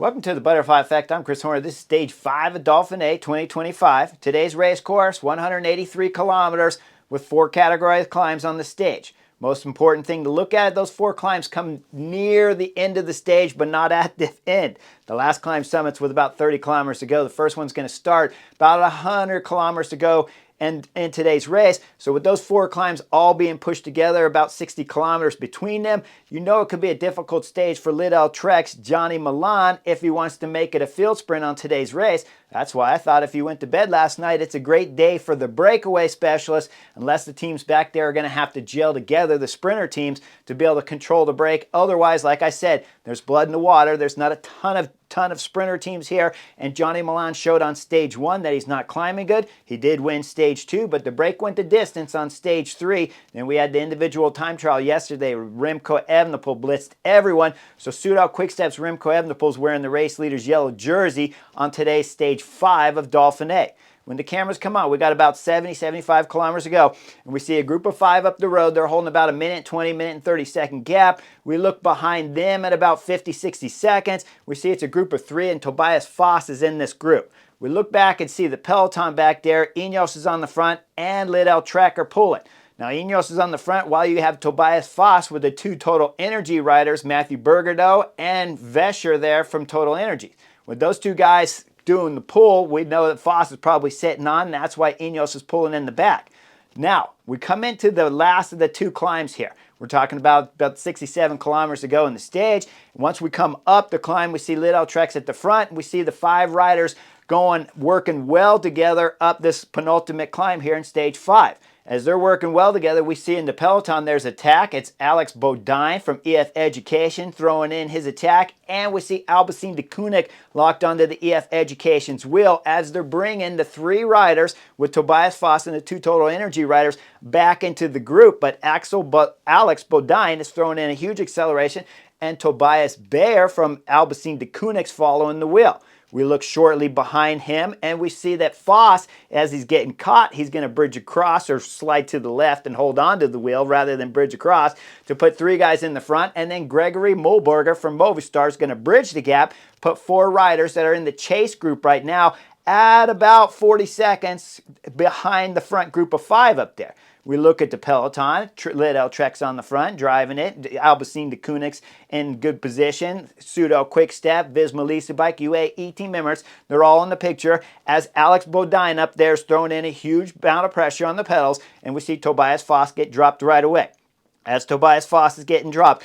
Welcome to the Butterfly Effect. I'm Chris Horner. This is stage 5 of Dauphiné 2025. Today's race course, 183 kilometers with 4 categorized climbs on the stage. Most important thing to look at, those 4 climbs come near the end of the stage, but not at the end. The last climb summits with about 30 kilometers to go. The first one's going to start about 100 kilometers to go in today's race. So with those 4 climbs all being pushed together, about 60 kilometers between them, you know it could be a difficult stage for Lidl-Trek's Johnny Milan if he wants to make it a field sprint on today's race. That's why I thought if you went to bed last night, it's a great day for the breakaway specialist, unless the teams back there are going to have to gel together, the sprinter teams, to be able to control the break. Otherwise, like I said, there's blood in the water. There's not a ton of sprinter teams here, and Johnny Milan showed on stage 1 that he's not climbing good. He did win stage 2, but the break went the distance on stage 3. Then we had the individual time trial yesterday. Remco Evenepoel blitzed everyone. So Soudal Quickstep's Remco Evenepoel is wearing the race leader's yellow jersey on today's stage 5 of Dauphiné. When the cameras come on, we got about 75 kilometers to go, and we see a group of 5 up the road. They're holding about a minute 20, minute and 30 second gap. We look behind them at about 60 seconds. We see it's a group of 3, and Tobias Foss is in this group. We look back and see the peloton back there. Ineos is on the front, and Lidl-Trek are pulling. Now, Ineos is on the front while you have Tobias Foss with the 2 Total Energy riders, Matthew Bergerdo and Vescher there from Total Energy. With those 2 guys doing the pull, we know that Foss is probably sitting on, and that's why Ineos is pulling in the back. Now, we come into the last of the 2 climbs here. We're talking about 67 kilometers to go in the stage. Once we come up the climb, we see Lidl-Trek's at the front, and we see the 5 riders working well together up this penultimate climb here in stage 5. As they're working well together, we see in the peloton there's attack. It's Alex Bodine from EF Education throwing in his attack. And we see Albacine de Koenig locked onto the EF Education's wheel as they're bringing the 3 riders with Tobias Foss and the 2 Total Energy riders back into the group. But Alex Bodine is throwing in a huge acceleration, and Tobias Bayer from Albacine de Koenig's following the wheel. We look shortly behind him, and we see that Foss, as he's getting caught, he's going to bridge across or slide to the left and hold on to the wheel rather than bridge across to put 3 guys in the front. And then Gregory Mulberger from Movistar is going to bridge the gap, put 4 riders that are in the chase group right now at about 40 seconds behind the front group of 5 up there. We look at the peloton. Lidl-Trek's on the front, driving it. Albacine de Koenig's in good position. Soudal Quickstep, Visma Lease Bike, UAE team members, they're all in the picture as Alex Bodine up there is throwing in a huge amount of pressure on the pedals, and we see Tobias Foss get dropped right away. As Tobias Foss is getting dropped,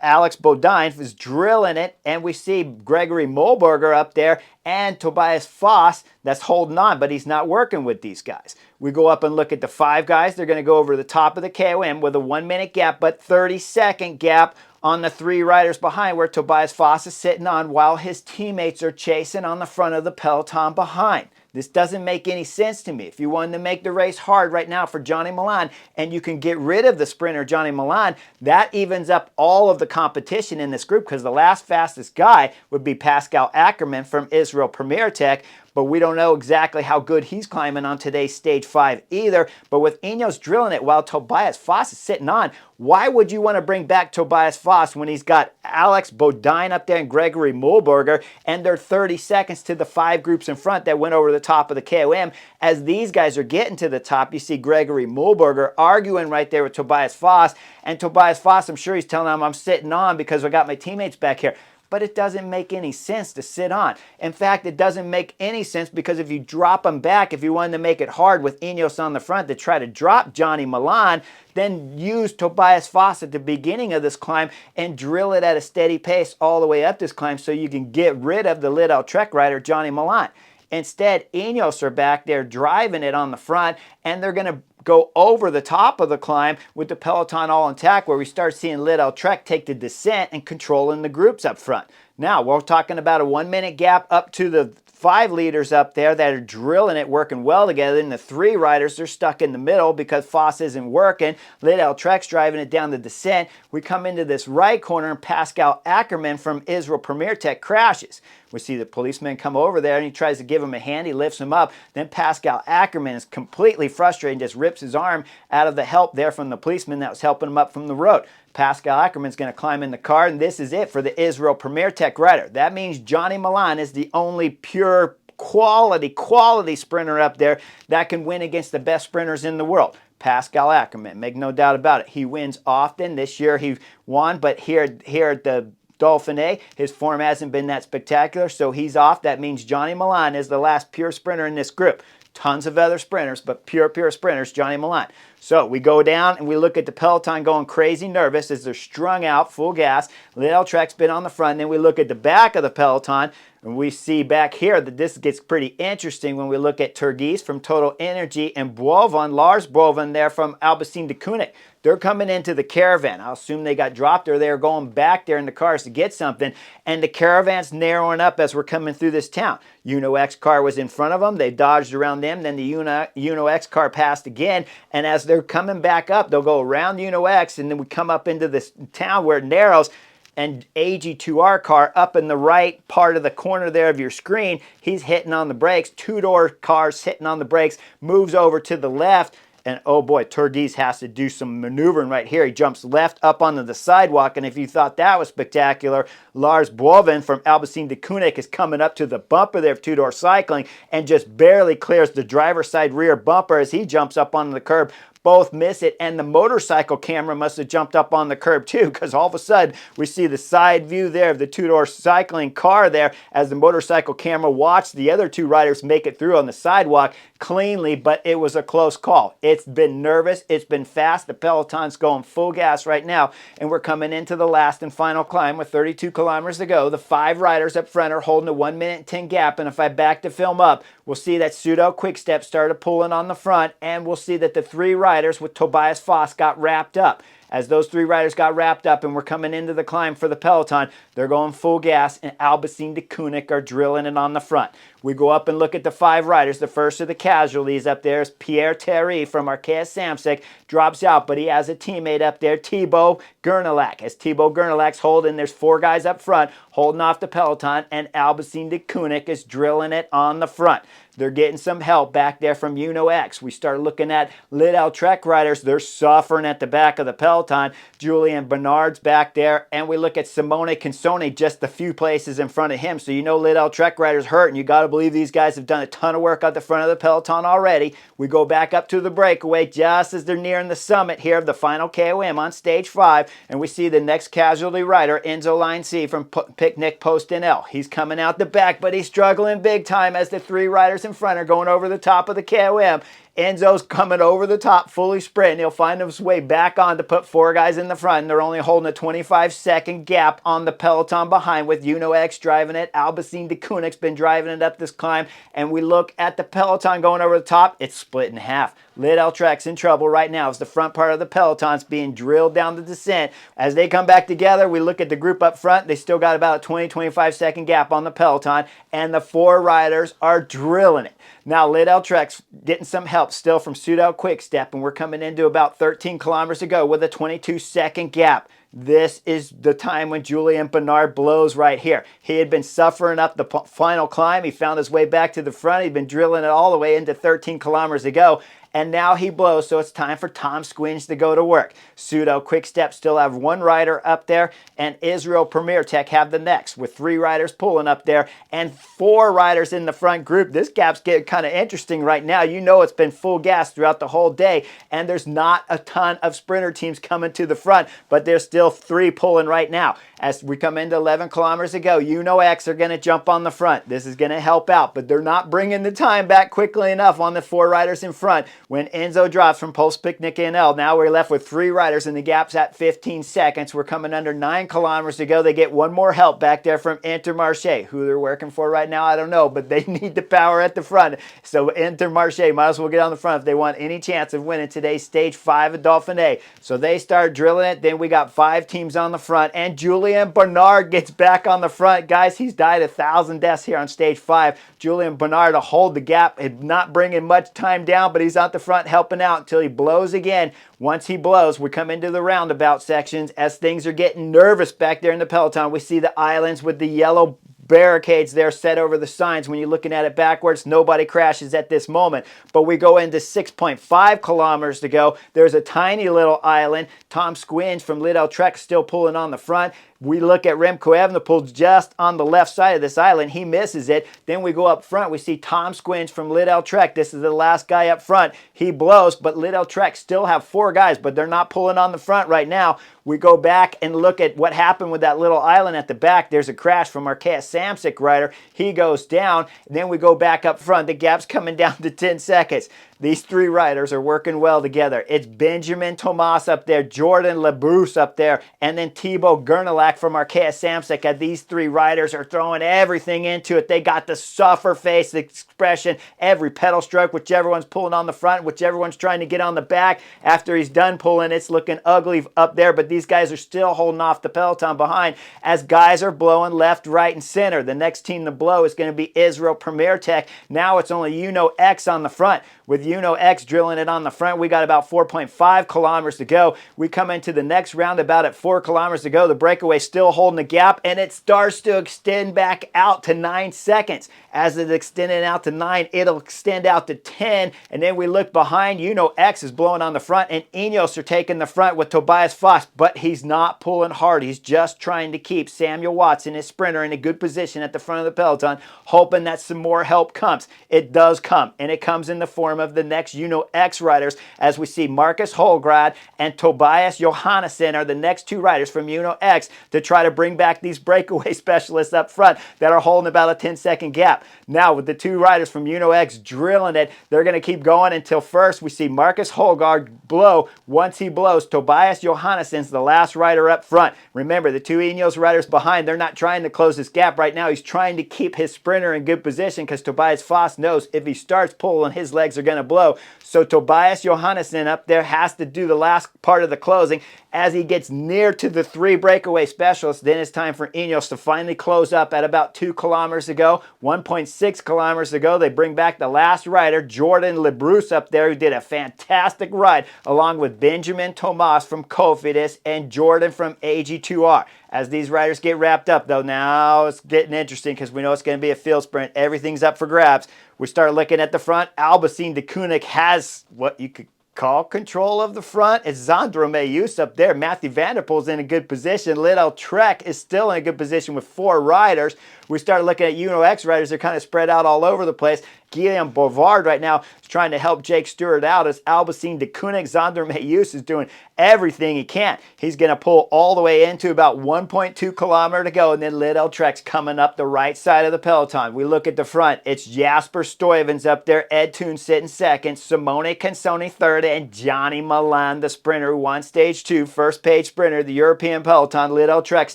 Alex Bodine is drilling it, and we see Gregory Mulberger up there and Tobias Foss that's holding on, but he's not working with these guys. We go up and look at the 5 guys. They're going to go over the top of the KOM with a 1-minute gap, but 30-second gap on the 3 riders behind where Tobias Foss is sitting on while his teammates are chasing on the front of the peloton behind. This doesn't make any sense to me. If you wanted to make the race hard right now for Johnny Milan and you can get rid of the sprinter Johnny Milan, that evens up all of the competition in this group, because the last fastest guy would be Pascal Ackermann from Israel Premier Tech. But we don't know exactly how good he's climbing on today's stage 5 either. But with Ineos drilling it while Tobias Foss is sitting on, why would you want to bring back Tobias Foss when he's got Alex Bodine up there and Gregory Mulberger, and they're 30 seconds to the 5 groups in front that went over the top of the KOM? As these guys are getting to the top, you see Gregory Mulberger arguing right there with Tobias Foss, and Tobias Foss, I'm sure he's telling him, I'm sitting on because I got my teammates back here. But it doesn't make any sense to sit on. In fact, it doesn't make any sense, because if you drop them back, if you wanted to make it hard with Ineos on the front to try to drop Johnny Milan, then use Tobias Foss at the beginning of this climb and drill it at a steady pace all the way up this climb so you can get rid of the Lidl-Trek rider Johnny Milan. Instead, Ineos are back there driving it on the front, and they're going to go over the top of the climb with the peloton all intact, where we start seeing Lidl-Trek take the descent and controlling the groups up front. Now, we're talking about a 1-minute gap up to the 5 leaders up there that are drilling it, working well together, and the 3 riders are stuck in the middle because Foss isn't working. Lidl-Trek's driving it down the descent. We come into this right corner, and Pascal Ackermann from Israel Premier Tech crashes. We see the policeman come over there, and he tries to give him a hand. He lifts him up. Then Pascal Ackermann is completely frustrated and just rips his arm out of the help there from the policeman that was helping him up from the road. Pascal Ackerman's going to climb in the car, and this is it for the Israel Premier Tech rider. That means Johnny Milan is the only pure quality sprinter up there that can win against the best sprinters in the world. Pascal Ackerman, make no doubt about it. He wins often. This year he won, but here at the Dauphiné, his form hasn't been that spectacular, so he's off. That means Johnny Milan is the last pure sprinter in this group. Tons of other sprinters, but pure sprinters, Johnny Milan. So we go down and we look at the peloton going crazy nervous as they're strung out, full gas. Liddell Trek's been on the front. Then we look at the back of the peloton, and we see back here that this gets pretty interesting when we look at Turgis from Total Energy and Boven, Lars Boven there from Alpecin de Koenig. They're coming into the caravan. I'll assume they got dropped or they're going back there in the cars to get something. And the caravan's narrowing up as we're coming through this town. Uno X car was in front of them. They dodged around them. Then the Uno X car passed again. And as they're coming back up, they'll go around Uno X, and then we come up into this town where it narrows. And AG2R car up in the right part of the corner there of your screen, he's hitting on the brakes. Two-door cars hitting on the brakes, moves over to the left. And oh boy, Turgis has to do some maneuvering right here. He jumps left up onto the sidewalk. And if you thought that was spectacular, Lars Boven from Alpecin de Koenig is coming up to the bumper there of two-door cycling and just barely clears the driver's side rear bumper as he jumps up onto the curb. Both miss it, and the motorcycle camera must have jumped up on the curb too, because all of a sudden we see the side view there of the two-door cycling car there as the motorcycle camera watched the other two riders make it through on the sidewalk cleanly, but it was a close call. It's been nervous, it's been fast. The peloton's going full gas right now, and we're coming into the last and final climb with 32 kilometers to go. The 5 riders up front are holding a 1 minute and 10 gap, and if I back the film up, we'll see that Pseudo Quickstep started pulling on the front, and we'll see that the 3 riders with Tobias Foss got wrapped up. As those 3 riders got wrapped up and we're coming into the climb for the peloton, they're going full gas, and Alpecin de Koenig are drilling it on the front. We go up and look at the 5 riders. The first of the casualties up there is Pierre Terry from Arkea Samsic. Drops out, but he has a teammate up there, Thibaut Gernelac. As Thibaut Gernelac's holding, there's 4 guys up front holding off the peloton, and Alpecin de Koenig is drilling it on the front. They're getting some help back there from Uno X. We start looking at Liddell Trek riders. They're suffering at the back of the peloton. Julian Bernard's back there. And we look at Simone Consoni just a few places in front of him. So you know Liddell Trek riders hurt, and you got to believe these guys have done a ton of work at the front of the peloton already. We go back up to the breakaway just as they're nearing the summit here of the final KOM on stage 5. And we see the next casualty rider, Enzo Line-C from Picnic Post NL. He's coming out the back, but he's struggling big time as the 3 riders in front are going over the top of the KOM. Enzo's coming over the top, fully sprinting. He'll find his way back on to put 4 guys in the front, and they're only holding a 25-second gap on the peloton behind with Uno X driving it. Alpecin de Koenig's been driving it up this climb, and we look at the peloton going over the top. It's split in half. Liddell Trek's in trouble right now as the front part of the peloton's being drilled down the descent. As they come back together, we look at the group up front. They still got about a 20-25-second gap on the peloton, and the 4 riders are drilling it. Now, Liddell Trek's getting some help still from Pseudo Quickstep, and we're coming into about 13 kilometers to go with a 22-second gap. This is the time when Julien Bernard blows right here. He had been suffering up the final climb. He found his way back to the front. He'd been drilling it all the way into 13 kilometers to go. And now he blows, so it's time for Tom Squinch to go to work. Pseudo Quickstep still have 1 rider up there, and Israel Premier Tech have the next, with 3 riders pulling up there and 4 riders in the front group. This gap's getting kind of interesting right now. You know it's been full gas throughout the whole day, and there's not a ton of sprinter teams coming to the front, but there's still 3 pulling right now. As we come into 11 kilometers to go, Uno X are going to jump on the front. This is going to help out, but they're not bringing the time back quickly enough on the 4 riders in front. When Enzo drops from Post Picnic NL, now we're left with 3 riders, and the gap's at 15 seconds. We're coming under 9 kilometers to go. They get 1 more help back there from Intermarché. Who they're working for right now, I don't know, but they need the power at the front. So Intermarché might as well get on the front if they want any chance of winning today's stage 5 of Dauphiné. So they start drilling it. Then we got 5 teams on the front, and Julien Bernard gets back on the front. Guys, he's died 1,000 deaths here on stage 5. Julien Bernard to hold the gap, not bringing much time down, but he's out the front helping out until he blows again. Once he blows, we come into the roundabout sections as things are getting nervous back there in the peloton. We see the islands with the yellow barricades there set over the signs. When you're looking at it backwards, nobody crashes at this moment. But we go into 6.5 kilometers to go. There's a tiny little island. Tom Squinch from Lidl Trek still pulling on the front. We look at Remco Evenepoel just on the left side of this island. He misses it. Then we go up front. We see Tom Squinch from Lidl Trek. This is the last guy up front. He blows, but Lidl Trek still have 4 guys, but they're not pulling on the front right now. We go back and look at what happened with that little island at the back. There's a crash from our Samsic rider. He goes down. And then we go back up front. The gap's coming down to 10 seconds. These 3 riders are working well together. It's Benjamin Thomas up there, Jordan Labrousse up there, and then Thibaut Gernelak from Arkea Samsic. And these 3 riders are throwing everything into it. They got the suffer face expression, every pedal stroke, whichever one's pulling on the front, whichever one's trying to get on the back. After he's done pulling, it's looking ugly up there, but these guys are still holding off the peloton behind as guys are blowing left, right, and center. The next team to blow is going to be Israel Premier Tech. Now it's only X on the front. With X drilling it on the front, we got about 4.5 kilometers to go. We come into the next roundabout at 4 kilometers to go. The breakaway still holding the gap, and it starts to extend back out to 9 seconds. As it's extending out to 9, it'll extend out to 10, and then we look behind. X is blowing on the front, and Ineos are taking the front with Tobias Foss, but he's not pulling hard. He's just trying to keep Samuel Watson, his sprinter, in a good position at the front of the peloton, hoping that some more help comes. It does come, and it comes in the form of the next X riders, as we see Marcus Holgrad and Tobias Johannesson are the next 2 riders from X to try to bring back these breakaway specialists up front that are holding about a 10-second gap. Now, with the 2 riders from X drilling it, they're going to keep going until first we see Marcus Holgard blow. Once he blows, Tobias Johannesson's the last rider up front. Remember, the 2 Ineos riders behind, they're not trying to close this gap right now. He's trying to keep his sprinter in good position because Tobias Foss knows if he starts pulling, his legs are going to blow. So Tobias Johannesson up there has to do the last part of the closing. As he gets near to the 3 breakaway specialists, then it's time for Ineos to finally close up at about 2 kilometers to go. 1.6 kilometers to go. They bring back the last rider, Jordan Labrousse up there, who did a fantastic ride, along with Benjamin Thomas from Cofidis and Jordan from AG2R. As these riders get wrapped up, though, now it's getting interesting because we know it's going to be a field sprint. Everything's up for grabs. We start looking at the front. Albacine de Koenig has what you could call control of the front. It's Xandro Mayus up there. Matthew van der Poel's in a good position. Lidl Trek is still in a good position with 4 riders. We start looking at X riders. They're kind of spread out all over the place. Guillaume Bouvard right now is trying to help Jake Stewart out as Albacine de Koenig. Xander Mayus is doing everything he can. He's going to pull all the way into about 1.2 kilometer to go, and then Lidl Trek's coming up the right side of the peloton. We look at the front. It's Jasper Stuyvens up there, Ed Toon sitting second, Simone Consoni third, and Johnny Milan, the sprinter, who won stage 2, first page sprinter, the European peloton. Lidl Trek's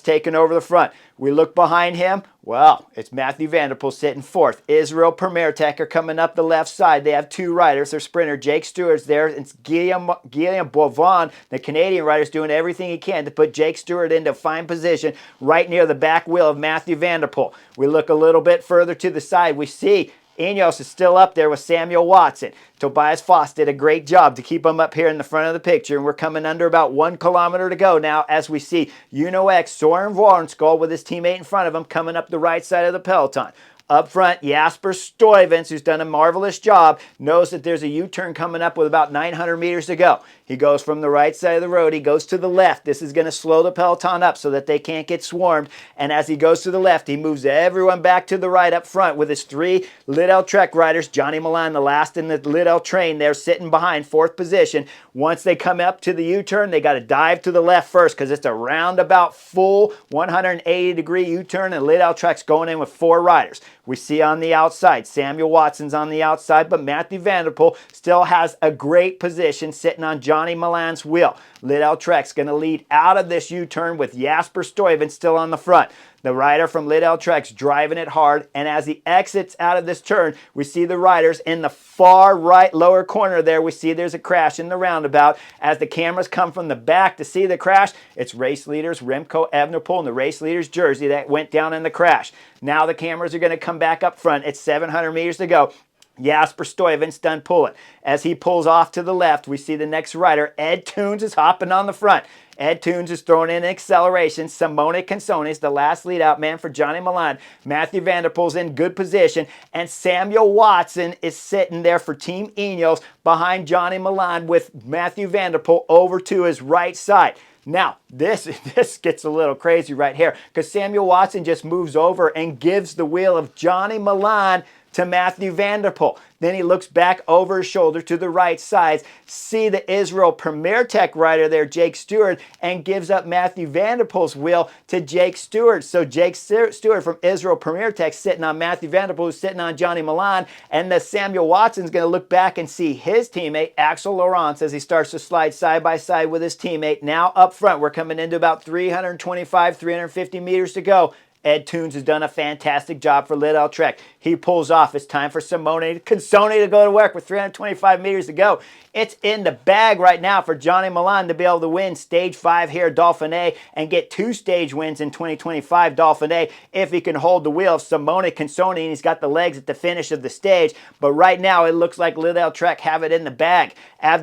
taking over the front. We look behind him. Well, it's Matthew van der Poel sitting 4th. Israel Premier Tech are coming up the left side. They have 2 riders. Their sprinter, Jake Stewart's there. It's Guillaume Boivin, the Canadian rider, is doing everything he can to put Jake Stewart into fine position right near the back wheel of Matthew van der Poel. We look a little bit further to the side. We see Ineos is still up there with Samuel Watson. Tobias Foss did a great job to keep him up here in the front of the picture, and we're coming under about 1 kilometer to go now as we see X Soren Warnskol with his teammate in front of him coming up the right side of the peloton. Up front, Jasper Stuyvens, who's done a marvelous job, knows that there's a U-turn coming up with about 900 meters to go. He goes from the right side of the road. He goes to the left. This is going to slow the peloton up so that they can't get swarmed. And as he goes to the left, he moves everyone back to the right up front with his 3 Lidl Trek riders. Johnny Milan, the last in the Lidl train, they're sitting behind 4th position. Once they come up to the U-turn, they got to dive to the left first because it's a roundabout full 180-degree U-turn, and Lidl Trek's going in with 4 riders. We see on the outside, Samuel Watson's on the outside, but Matthew van der Poel still has a great position sitting on Johnny Milan's wheel. Lidl Trek's going to lead out of this U-turn with Jasper Stuyvens still on the front. The rider from Lidl Trek's driving it hard, and as he exits out of this turn, we see the riders in the far right lower corner there. We see there's a crash in the roundabout. As the cameras come from the back to see the crash, it's race leaders Remco Evenepoel in the race leader's jersey that went down in the crash. Now the cameras are going to come back up front. It's 700 meters to go. Jasper Stuyvens done pulling. As he pulls off to the left, we see the next rider, Ed Toons, is hopping on the front. Ed Toons is throwing in an acceleration. Simone Consoni is the last lead-out man for Johnny Milan. Matthew van der Poel's in good position. And Samuel Watson is sitting there for Team Ineos behind Johnny Milan with Matthew van der Poel over to his right side. Now, this gets a little crazy right here because Samuel Watson just moves over and gives the wheel of Johnny Milan to Matthew van der Poel. Then he looks back over his shoulder to the right side, see the Israel Premier Tech rider there, Jake Stewart, and gives up Matthew van der Poel's wheel to Jake Stewart. So Jake Stewart from Israel Premier Tech sitting on Matthew van der Poel, who's sitting on Johnny Milan, and the Samuel Watson's going to look back and see his teammate, Axel Laurence, as he starts to slide side by side with his teammate. Now up front, we're coming into about 325, 350 meters to go. Ed Toons has done a fantastic job for Lidl Trek. He pulls off. It's time for Simone Consoni to go to work with 325 meters to go. It's in the bag right now for Johnny Milan to be able to win Stage 5 here at Dauphiné and get 2 stage wins in 2025 Dauphiné if he can hold the wheel of Simone Consoni, and he's got the legs at the finish of the stage. But right now it looks like Lidl Trek have it in the bag. As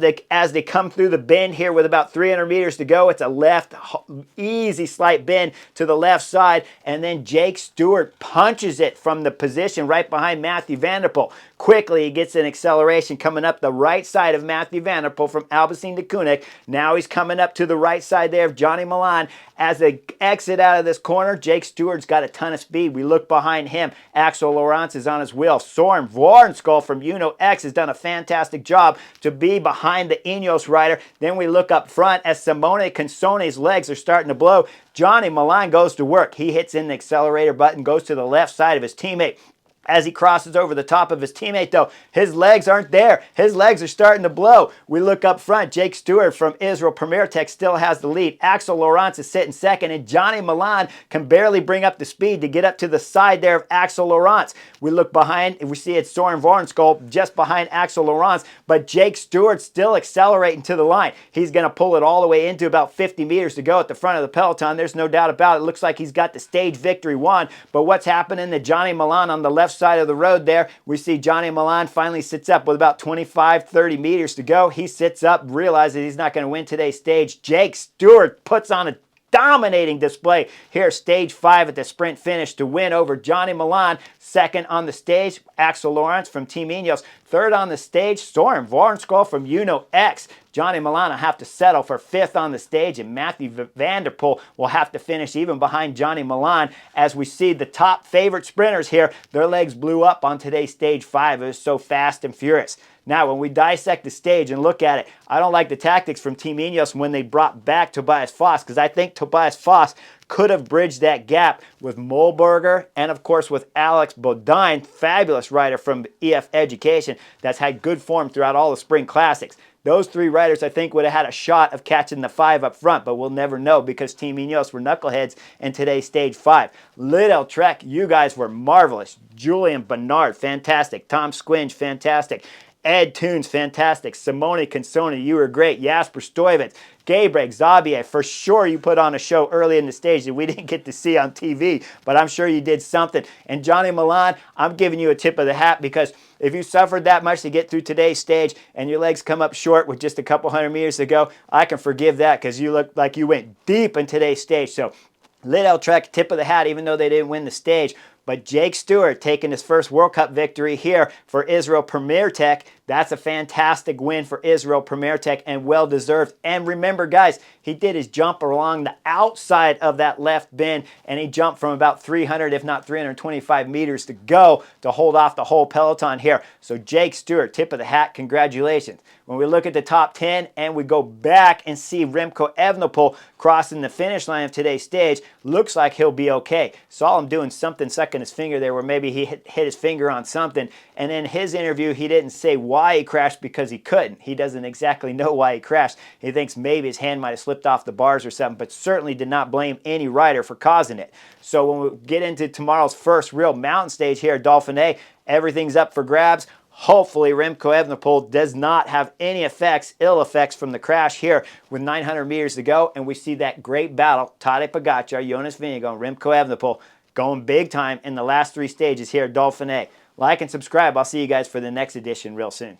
they come through the bend here with about 300 meters to go, it's a left, easy slight bend to the left side, and then Jake Stewart punches it from the position right behind Matthew van der Poel. Quickly, he gets an acceleration coming up the right side of Matthew van der Poel from Albacete to Koenig. Now he's coming up to the right side there of Johnny Milan. As they exit out of this corner, Jake Stewart's got a ton of speed. We look behind him. Axel Laurence is on his wheel. Soren Vornskol from Uno X has done a fantastic job to be behind the Ineos rider. Then we look up front as Simone Consoni's legs are starting to blow. Johnny Milan goes to work. He hits in the accelerator button, goes to the left side of his teammate. As he crosses over the top of his teammate, though, his legs aren't there. His legs are starting to blow. We look up front. Jake Stewart from Israel Premier Tech still has the lead. Axel Laurence is sitting second, and Johnny Milan can barely bring up the speed to get up to the side there of Axel Laurence. We look behind, and we see it's Soren Vornskol just behind Axel Laurence, but Jake Stewart still accelerating to the line. He's going to pull it all the way into about 50 meters to go at the front of the peloton. There's no doubt about it. It looks like he's got the stage victory won, but what's happening to Johnny Milan on the left side of the road there? We see Johnny Milan finally sits up with about 25, 30 meters to go. He sits up, realizes he's not going to win today's stage. Jake Stewart puts on a dominating display here, Stage 5 at the sprint finish to win over Johnny Milan. Second on the stage, Axel Laurence from Team Ineos. Third on the stage, Soren Vornskol from Uno X. Johnny Milan will have to settle for 5th on the stage, and Matthew van der Poel will have to finish even behind Johnny Milan. As we see the top favorite sprinters here, their legs blew up on today's Stage 5. It was so fast and furious. Now, when we dissect the stage and look at it, I don't like the tactics from Team Ineos when they brought back Tobias Foss, because I think Tobias Foss could have bridged that gap with Mollberger and, of course, with Alex Bodine, fabulous rider from EF Education that's had good form throughout all the spring classics. Those 3 riders, I think, would have had a shot of catching the 5 up front, but we'll never know because Team Ineos were knuckleheads in today's Stage 5. Lidl Trek, you guys were marvelous. Julian Bernard, fantastic. Tom Squinge, fantastic. Ed Toons, fantastic. Simone Consoni, you were great. Jasper Stuyvesant, Gabriel Xavier, for sure you put on a show early in the stage that we didn't get to see on TV, but I'm sure you did something. And Johnny Milan, I'm giving you a tip of the hat because if you suffered that much to get through today's stage and your legs come up short with just a couple hundred meters to go, I can forgive that because you look like you went deep in today's stage. So Lidl Trek, tip of the hat, even though they didn't win the stage. But Jake Stewart taking his first World Cup victory here for Israel Premier Tech. That's a fantastic win for Israel Premier Tech and well-deserved. And remember, guys, he did his jump along the outside of that left bend, and he jumped from about 300, if not 325 meters to go to hold off the whole peloton here. So Jake Stewart, tip of the hat, congratulations. When we look at the top 10 and we go back and see Remco Evenepoel crossing the finish line of today's stage, looks like he'll be okay. Saw him doing something, sucking his finger there where maybe he hit his finger on something. And in his interview, he didn't say why he crashed because he couldn't. He doesn't exactly know why he crashed. He thinks maybe his hand might have slipped off the bars or something, but certainly did not blame any rider for causing it. So when we get into tomorrow's first real mountain stage here at Dauphiné, everything's up for grabs. Hopefully, Remco Evenepoel does not have any ill effects from the crash here with 900 meters to go. And we see that great battle, Tadej Pogacar, Jonas Vingegaard, Remco Evenepoel, going big time in the last 3 stages here at Dauphiné. Like and subscribe. I'll see you guys for the next edition real soon.